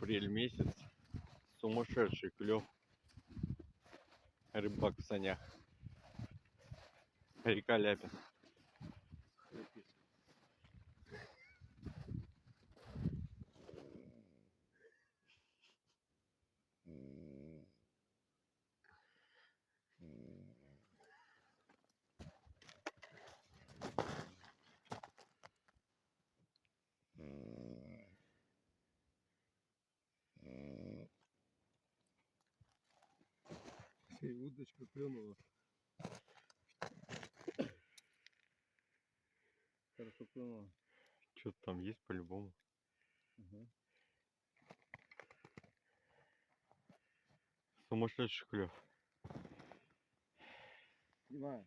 апрель месяц. Сумасшедший клев. Рыбак в санях. Река Ляпин. Удочка клюнула. Хорошо клюнула. Что-то там есть по-любому. Угу. Сумасшедший клев. Снимаю.